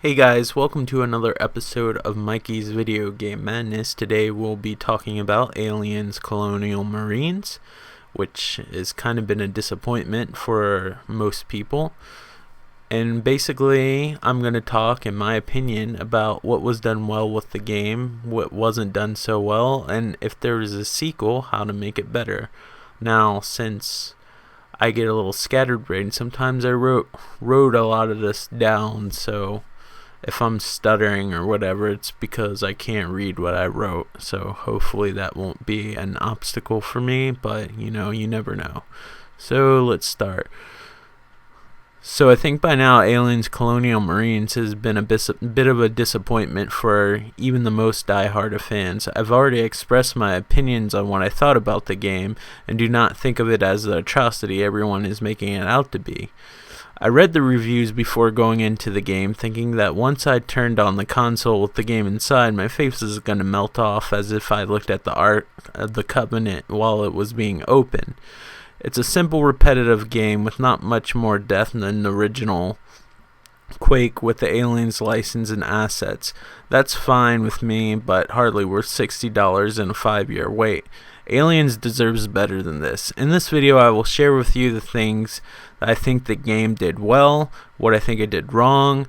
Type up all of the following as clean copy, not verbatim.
Hey guys, welcome to another episode of Mikey's Video Game Madness. Today we'll be talking about Aliens Colonial Marines, which has kind of been a disappointment for most people. And basically, I'm going to talk, in my opinion, about what was done well with the game, what wasn't done so well, and if there is a sequel, how to make it better. Now, since I get a little scatterbrained, sometimes I wrote a lot of this down, so if I'm stuttering or whatever, it's because I can't read what I wrote. So hopefully that won't be an obstacle for me, but you never know. So let's start. So I think by now Aliens Colonial Marines has been a bit of a disappointment for even the most diehard of fans. I've already expressed my opinions on what I thought about the game and do not think of it as the atrocity everyone is making it out to be. I read the reviews before going into the game, thinking that once I turned on the console with the game inside, my face was going to melt off as if I looked at the Ark of the Covenant while it was being opened. It's a simple, repetitive game with not much more depth than the original Quake with the Aliens license and assets. That's fine with me, but hardly worth $60 and a 5-year wait. Aliens deserves better than this. In this video, I will share with you the things that I think the game did well, what I think it did wrong,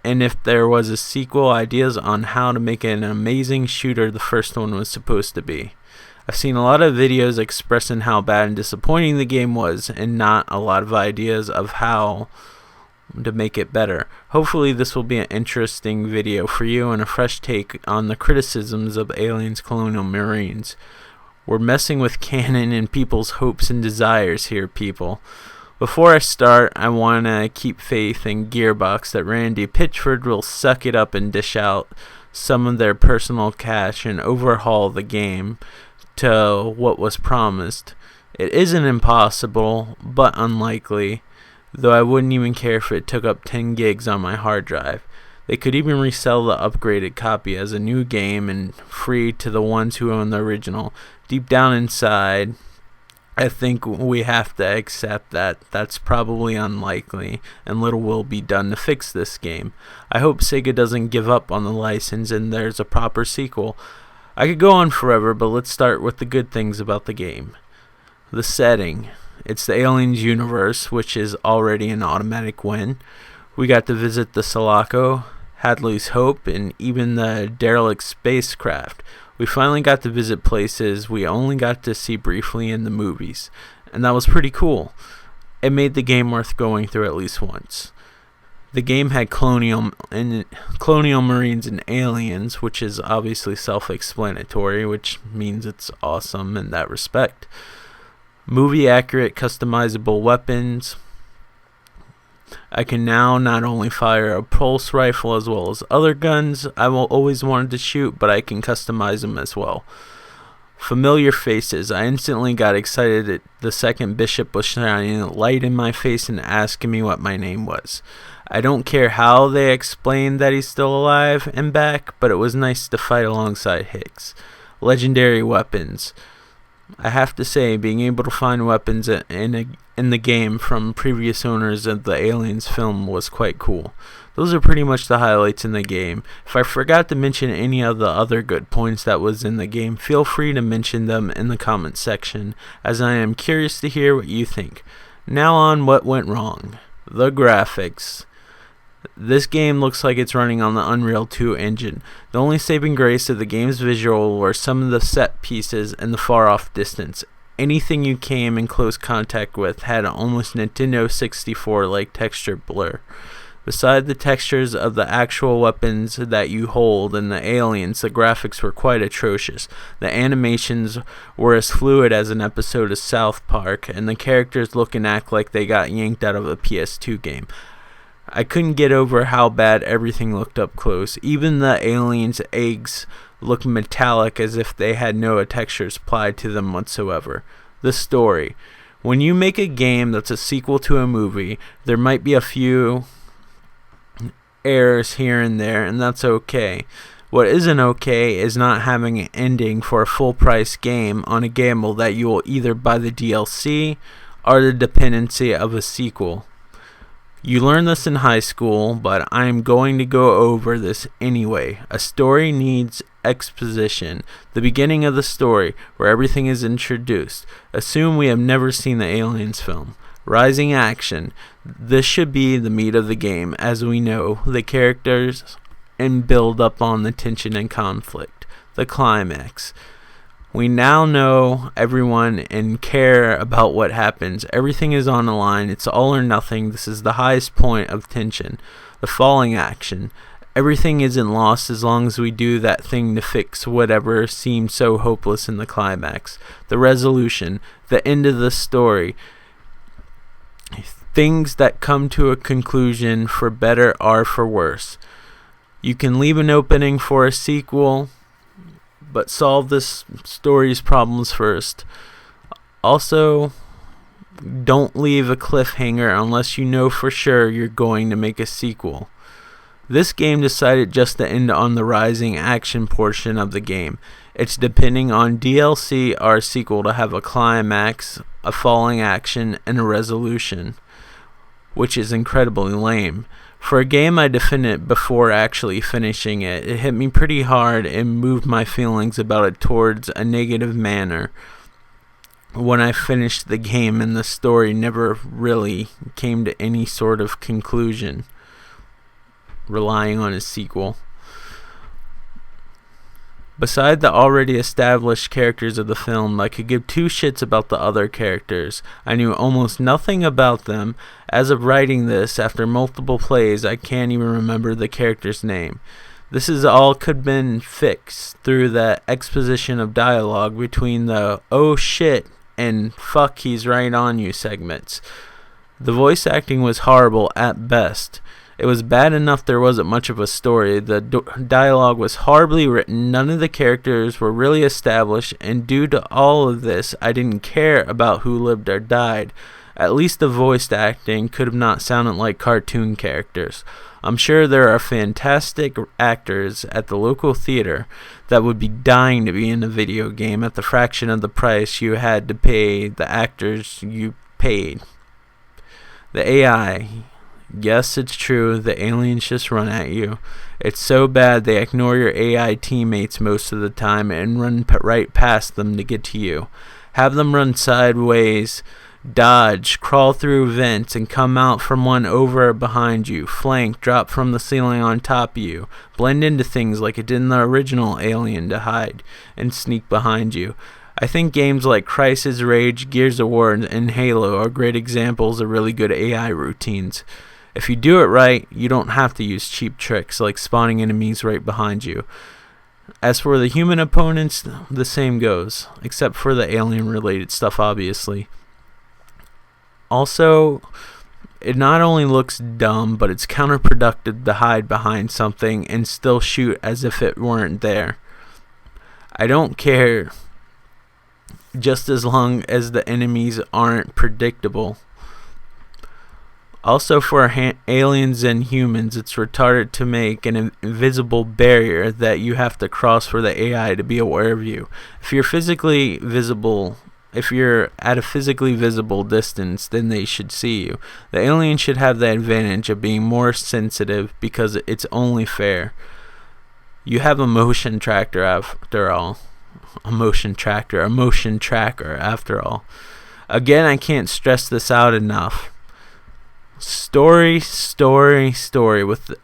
and if there was a sequel, ideas on how to make it an amazing shooter the first one was supposed to be. I've seen a lot of videos expressing how bad and disappointing the game was, and not a lot of ideas of how to make it better. Hopefully this will be an interesting video for you and a fresh take on the criticisms of Aliens Colonial Marines. We're messing with canon and people's hopes and desires here, people. Before I start, I want to keep faith in Gearbox that Randy Pitchford will suck it up and dish out some of their personal cash and overhaul the game to what was promised. It isn't impossible, but unlikely, though I wouldn't even care if it took up 10 gigs on my hard drive. They could even resell the upgraded copy as a new game and free to the ones who own the original. Deep down inside, I think we have to accept that that's probably unlikely, and little will be done to fix this game. I hope Sega doesn't give up on the license and there's a proper sequel. I could go on forever, but let's start with the good things about the game. The setting. It's the Aliens universe, which is already an automatic win. We got to visit the Sulaco, Hadley's Hope, and even the derelict spacecraft. We finally got to visit places we only got to see briefly in the movies, and that was pretty cool. It made the game worth going through at least once. The game had Colonial Marines and aliens, which is obviously self-explanatory, which means it's awesome in that respect. Movie-accurate, customizable weapons. I can now not only fire a pulse rifle as well as other guns I will always wanted to shoot, but I can customize them as well. Familiar faces. I instantly got excited that the second Bishop was shining a light in my face and asking me what my name was. I don't care how they explained that he's still alive and back, but it was nice to fight alongside Hicks. Legendary weapons. I have to say, being able to find weapons in the game from previous owners of the Aliens film was quite cool. Those are pretty much the highlights in the game. If I forgot to mention any of the other good points that was in the game, feel free to mention them in the comments section, as I am curious to hear what you think. Now on what went wrong. The graphics. This game looks like it's running on the Unreal 2 engine. The only saving grace of the game's visual were some of the set pieces and the far-off distance. Anything you came in close contact with had almost Nintendo 64-like texture blur. Beside the textures of the actual weapons that you hold and the aliens, the graphics were quite atrocious. The animations were as fluid as an episode of South Park, and the characters look and act like they got yanked out of a PS2 game. I couldn't get over how bad everything looked up close. Even the aliens' eggs looked metallic as if they had no textures applied to them whatsoever. The story. When you make a game that's a sequel to a movie, there might be a few errors here and there, and that's okay. What isn't okay is not having an ending for a full-price game on a gamble that you will either buy the DLC or the dependency of a sequel. You learn this in high school, but I'm going to go over this anyway. A story needs exposition, the beginning of the story, where everything is introduced. Assume we have never seen the Aliens film. Rising action. This should be the meat of the game, as we know the characters and build up on the tension and conflict. The climax. We now know everyone and care about what happens. Everything is on the line. It's all or nothing. This is the highest point of tension. The falling action. Everything isn't lost as long as we do that thing to fix whatever seemed so hopeless in the climax. The resolution. The end of the story. Things that come to a conclusion for better or for worse. You can leave an opening for a sequel, but solve this story's problems first. Also, don't leave a cliffhanger unless you know for sure you're going to make a sequel. This game decided just to end on the rising action portion of the game. It's depending on DLC or a sequel to have a climax, a falling action, and a resolution, which is incredibly lame. For a game I defended before actually finishing it, it hit me pretty hard and moved my feelings about it towards a negative manner when I finished the game and the story never really came to any sort of conclusion, relying on a sequel. Beside the already established characters of the film, I could give two shits about the other characters. I knew almost nothing about them. As of writing this, after multiple plays, I can't even remember the character's name. This is all could have been fixed through the exposition of dialogue between the "oh shit" and "fuck, he's right on you" segments. The voice acting was horrible at best. It was bad enough there wasn't much of a story. The dialogue was horribly written. None of the characters were really established, and due to all of this, I didn't care about who lived or died. At least the voice acting could have not sounded like cartoon characters. I'm sure there are fantastic actors at the local theater that would be dying to be in a video game at the fraction of the price you had to pay the actors you paid. The AI. Yes, it's true, the aliens just run at you. It's so bad they ignore your AI teammates most of the time and run right past them to get to you. Have them run sideways, dodge, crawl through vents, and come out from one over or behind you, flank, drop from the ceiling on top of you, blend into things like it did in the original Alien to hide, and sneak behind you. I think games like Crisis, Rage, Gears of War, and Halo are great examples of really good AI routines. If you do it right, you don't have to use cheap tricks like spawning enemies right behind you. As for the human opponents, the same goes, except for the alien-related stuff, obviously. Also, it not only looks dumb, but it's counterproductive to hide behind something and still shoot as if it weren't there. I don't care, just as long as the enemies aren't predictable. Also, for aliens and humans, it's retarded to make an invisible barrier that you have to cross for the AI to be aware of you. If you're at a physically visible distance, then they should see you. The alien should have the advantage of being more sensitive because it's only fair. You have a motion tracker after all. A motion tracker after all. Again, I can't stress this out enough. Story with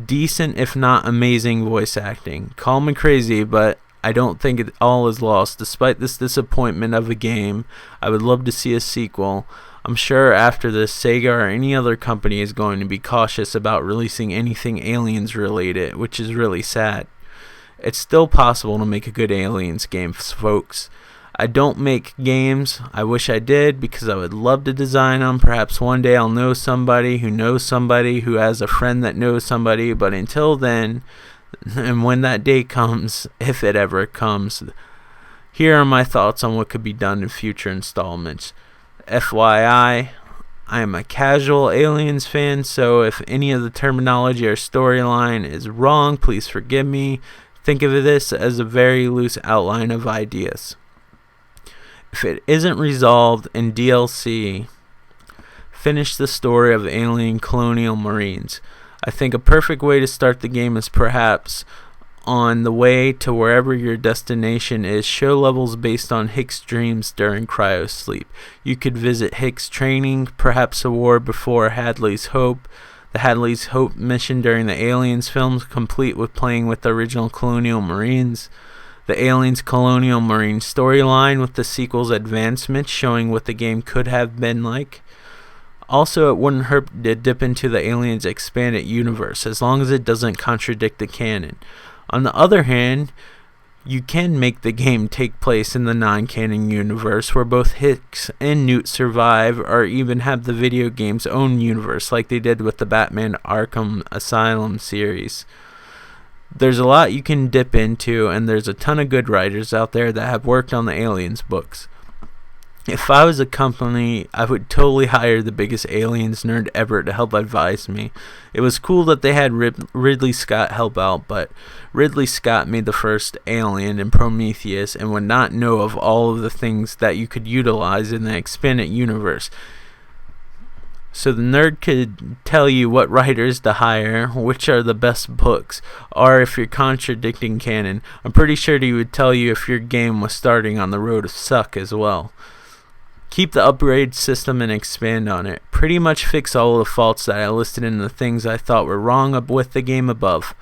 decent, if not amazing, voice acting. Call me crazy, but I don't think it all is lost. Despite this disappointment of a game, I would love to see a sequel. I'm sure after this, Sega or any other company is going to be cautious about releasing anything aliens related, which is really sad. It's still possible to make a good aliens game, folks. I don't make games. I wish I did because I would love to design them. Perhaps one day I'll know somebody who has a friend that knows somebody. But until then, and when that day comes, if it ever comes, here are my thoughts on what could be done in future installments. FYI, I am a casual Aliens fan, so if any of the terminology or storyline is wrong, please forgive me. Think of this as a very loose outline of ideas. If it isn't resolved in DLC, Finish the story of Alien Colonial Marines. I think a perfect way to start the game is perhaps on the way to wherever your destination is. Show levels based on Hicks' dreams during cryosleep. You could visit Hicks' training, perhaps a war before Hadley's Hope. The Hadley's Hope mission during the Aliens films, complete with playing with the original Colonial Marines. The Aliens Colonial Marines storyline with the sequel's advancements, showing what the game could have been like. Also, it wouldn't hurt to dip into the Aliens expanded universe, as long as it doesn't contradict the canon. On the other hand, you can make the game take place in the non-canon universe where both Hicks and Newt survive, or even have the video game's own universe like they did with the Batman Arkham Asylum series. There's a lot you can dip into, and there's a ton of good writers out there that have worked on the Aliens books. If I was a company, I would totally hire the biggest Aliens nerd ever to help advise me. It was cool that they had Ridley Scott help out, but Ridley Scott made the first Alien and Prometheus and would not know of all of the things that you could utilize in the expanded universe. So the nerd could tell you what writers to hire, which are the best books, or if you're contradicting canon. I'm pretty sure he would tell you if your game was starting on the road to suck as well. Keep the upgrade system and expand on it. Pretty much fix all of the faults that I listed in the things I thought were wrong with the game above.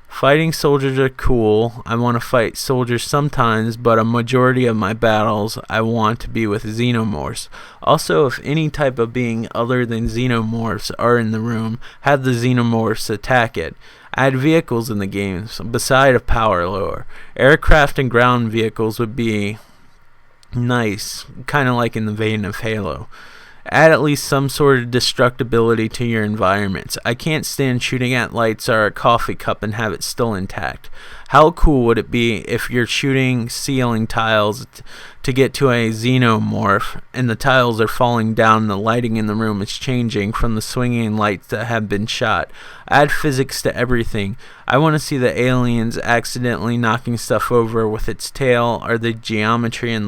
Fighting soldiers are cool. I want to fight soldiers sometimes, but a majority of my battles I want to be with xenomorphs. Also, if any type of being other than xenomorphs are in the room, have the xenomorphs attack it. Add vehicles in the game beside a power lower. Aircraft and ground vehicles would be nice, kind of like in the vein of Halo. Add at least some sort of destructibility to your environments. I can't stand shooting at lights or a coffee cup and have it still intact. How cool would it be if you're shooting ceiling tiles to get to a xenomorph and the tiles are falling down and the lighting in the room is changing from the swinging lights that have been shot? Add physics to everything. I want to see the aliens accidentally knocking stuff over with its tail, or the geometry of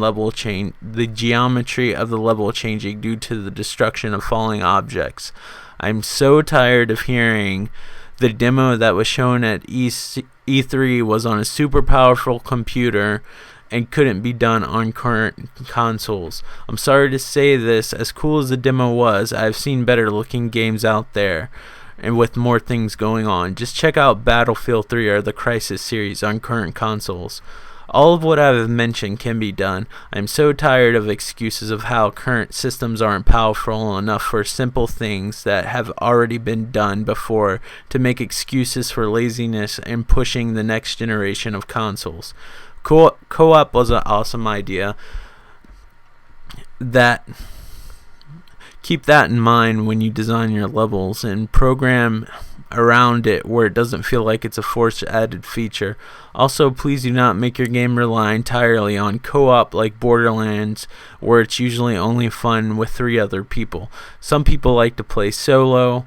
the level changing due to the destruction of falling objects. I'm so tired of hearing the demo that was shown at E3 was on a super powerful computer and couldn't be done on current consoles. I'm sorry to say this, as cool as the demo was, I've seen better looking games out there and with more things going on. Just check out Battlefield 3 or the Crysis series on current consoles. All of what I've mentioned can be done. I'm so tired of excuses of how current systems aren't powerful enough for simple things that have already been done before to make excuses for laziness and pushing the next generation of consoles. Co-op was an awesome idea. Keep that in mind when you design your levels and program around it where it doesn't feel like it's a forced added feature. Also, please do not make your game rely entirely on co-op like Borderlands, where it's usually only fun with 3 other people. Some people like to play solo,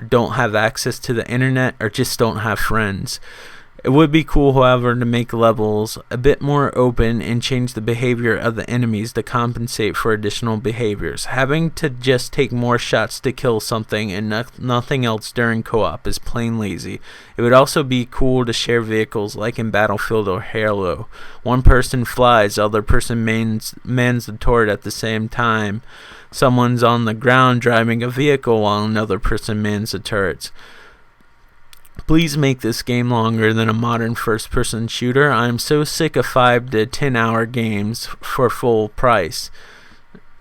don't have access to the internet, or just don't have friends. It would be cool, however, to make levels a bit more open and change the behavior of the enemies to compensate for additional behaviors. Having to just take more shots to kill something and nothing else during co-op is plain lazy. It would also be cool to share vehicles like in Battlefield or Halo. One person flies, the other person mans the turret at the same time. Someone's on the ground driving a vehicle while another person mans the turrets. Please make this game longer than a modern first-person shooter. I'm so sick of 5 to 10 hour games for full price.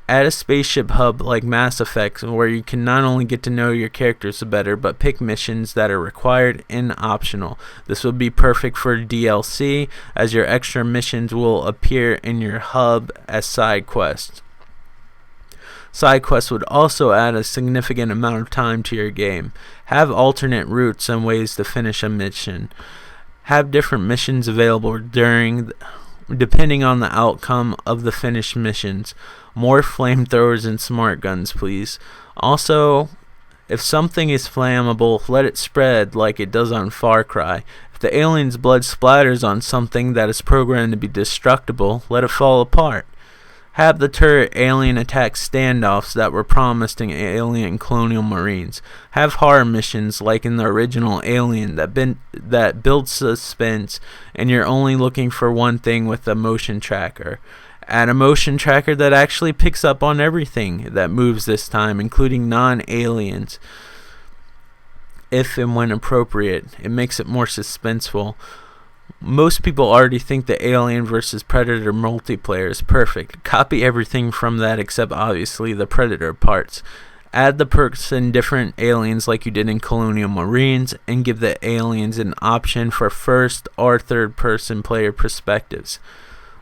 Add a spaceship hub like Mass Effect where you can not only get to know your characters better, but pick missions that are required and optional. This would be perfect for DLC, as your extra missions will appear in your hub as side quests. Side quests would also add a significant amount of time to your game. Have alternate routes and ways to finish a mission. Have different missions available depending on the outcome of the finished missions. More flamethrowers and smart guns, please. Also, if something is flammable, let it spread like it does on Far Cry. If the alien's blood splatters on something that is programmed to be destructible, let it fall apart. Have the turret alien attack standoffs that were promised in Alien Colonial Marines. Have horror missions like in the original Alien that build suspense, and you're only looking for one thing with a motion tracker. Add a motion tracker that actually picks up on everything that moves this time, including non-aliens, if and when appropriate. It makes it more suspenseful. Most people already think the Alien vs. Predator multiplayer is perfect. Copy everything from that except obviously the Predator parts. Add the perks in different aliens like you did in Colonial Marines, and give the aliens an option for first or third person player perspectives.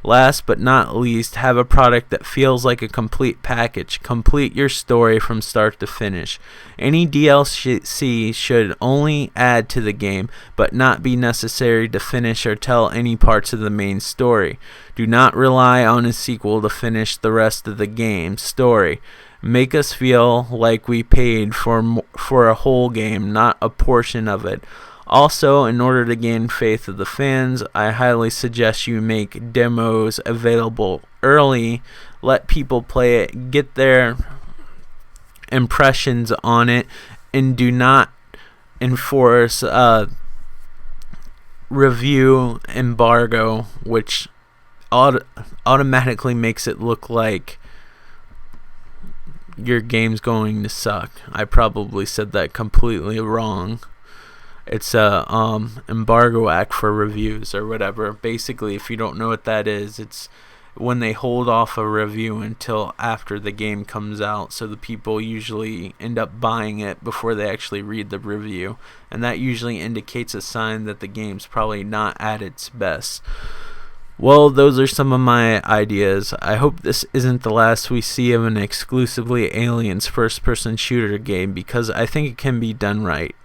Last but not least, have a product that feels like a complete package. Complete your story from start to finish. Any DLC should only add to the game, but not be necessary to finish or tell any parts of the main story. Do not rely on a sequel to finish the rest of the game's story. Make us feel like we paid for a whole game, not a portion of it. Also, in order to gain faith of the fans, I highly suggest you make demos available early. Let people play it, get their impressions on it, and do not enforce a review embargo, which automatically makes it look like your game's going to suck. I probably said that completely wrong. It's a embargo act for reviews or whatever. Basically, if you don't know what that is, it's when they hold off a review until after the game comes out, so the people usually end up buying it before they actually read the review, and that usually indicates a sign that the game's probably not at its best. Well, those are some of my ideas. I hope this isn't the last we see of an exclusively Aliens first-person shooter game, because I think it can be done right.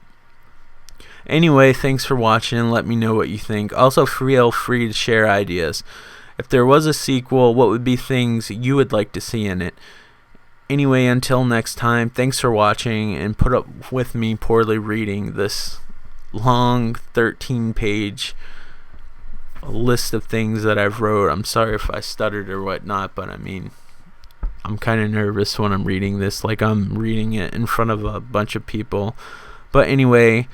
Anyway, thanks for watching, and let me know what you think. Also, feel free to share ideas. If there was a sequel, what would be things you would like to see in it? Anyway, until next time, thanks for watching, and put up with me poorly reading this long 13-page list of things that I've wrote. I'm sorry if I stuttered or whatnot, but I mean, I'm kind of nervous when I'm reading this, like I'm reading it in front of a bunch of people. But anyway,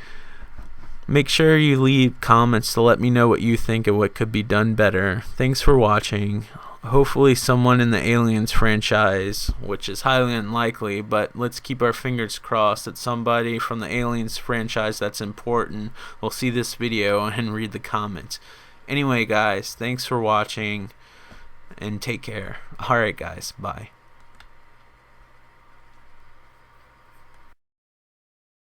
make sure you leave comments to let me know what you think and what could be done better. Thanks for watching. Hopefully someone in the Aliens franchise, which is highly unlikely, but let's keep our fingers crossed that somebody from the Aliens franchise that's important will see this video and read the comments. Anyway, guys, thanks for watching, and take care. Alright, guys, bye.